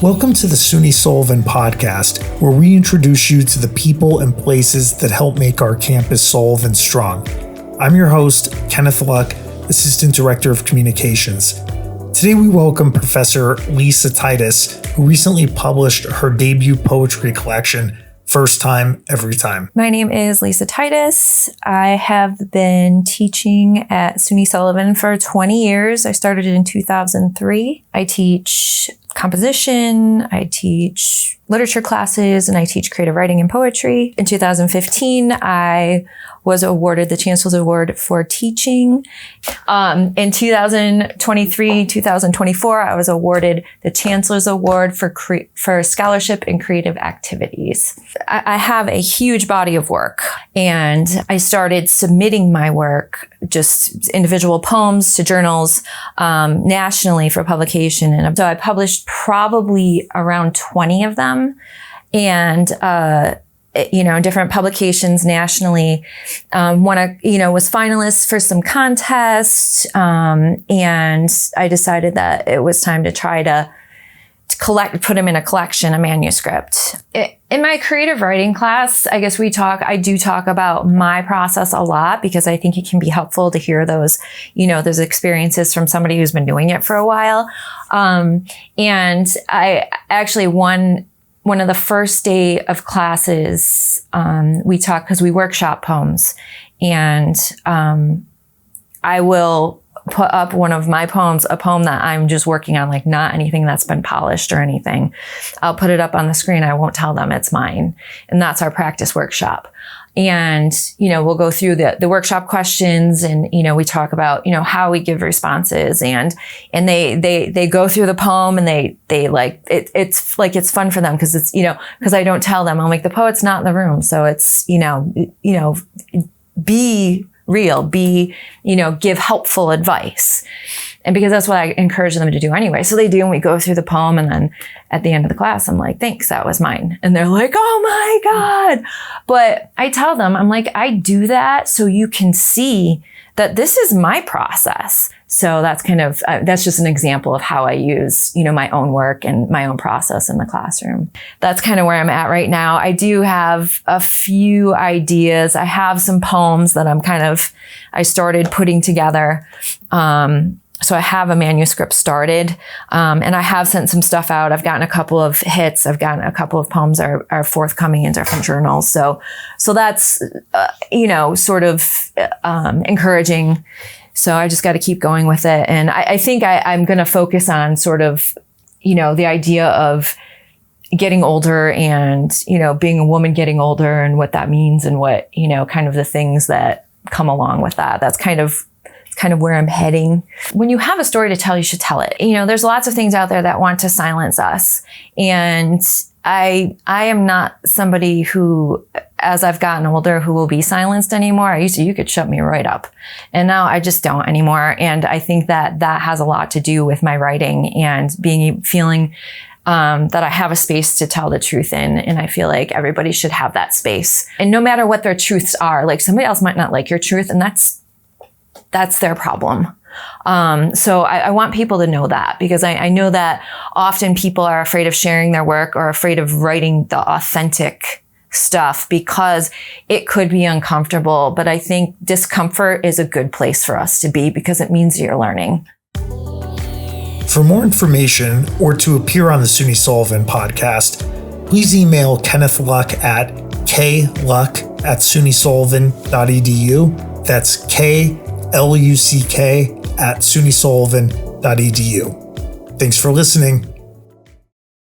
Welcome to the SUNY Sullivan podcast, where we introduce you to the people and places that help make our campus Sullivan strong. I'm your host, Kenneth Luck, Assistant Director of Communications. Today we welcome Professor Lisa Titus, who recently published her debut poetry collection, First Time, Every Time. My name is Lisa Titus. I have been teaching at SUNY Sullivan for 20 years. I started in 2003. I teach composition, I teach literature classes, and I teach creative writing and poetry. In 2015, I was awarded the Chancellor's Award for teaching. In 2023, 2024, I was awarded the Chancellor's Award for scholarship in creative activities. I have a huge body of work, and I started submitting my work, just individual poems to journals nationally for publication. And so I published probably around 20 of them. And different publications nationally. Was finalist for some contests. And I decided that it was time to try to put them in a collection, a manuscript. In my creative writing class, I guess I do talk about my process a lot because I think it can be helpful to hear those experiences from somebody who's been doing it for a while. And I actually one of the first day of classes, we talk because we workshop poems, and I will put up one of my poems, a poem that I'm just working on, like not anything that's been polished or anything. I'll put it up on the screen. I won't tell them it's mine. And that's our practice workshop. And, we'll go through the workshop questions, and, we talk about, how we give responses, and they go through the poem, and they like, it's like, it's fun for them because it's, because I don't tell them. I'm like, the poet's not in the room. So it's, be real, give helpful advice. And because that's what I encourage them to do anyway. So they do, and we go through the poem, and then at the end of the class, I'm like, thanks, that was mine. And they're like, oh my God. But I tell them, I'm like, I do that so you can see that this is my process. So that's that's just an example of how I use, my own work and my own process in the classroom. That's kind of where I'm at right now. I do have a few ideas. I have some poems that I started putting together. So I have a manuscript started, and I have sent some stuff out. I've gotten a couple of hits. I've gotten a couple of poems are forthcoming in different journals. So that's, sort of encouraging. So I just got to keep going with it. And I think I'm going to focus on sort of, the idea of getting older and, being a woman getting older and what that means and what, kind of the things that come along with that. That's kind of where I'm heading. When you have a story to tell, you should tell it. There's lots of things out there that want to silence us. And I am not somebody who, as I've gotten older, who will be silenced anymore. You could shut me right up. And now I just don't anymore. And I think that has a lot to do with my writing and feeling that I have a space to tell the truth in. And I feel like everybody should have that space. And no matter what their truths are, like somebody else might not like your truth, and that's their problem. So I want people to know that, because I know that often people are afraid of sharing their work or afraid of writing the authentic stuff because it could be uncomfortable. But I think discomfort is a good place for us to be because it means you're learning. For more information or to appear on the SUNY Sullivan podcast, please email Kenneth Luck at kluck@sunysullivan.edu. That's KLUCK@sunysullivan.edu. Thanks for listening.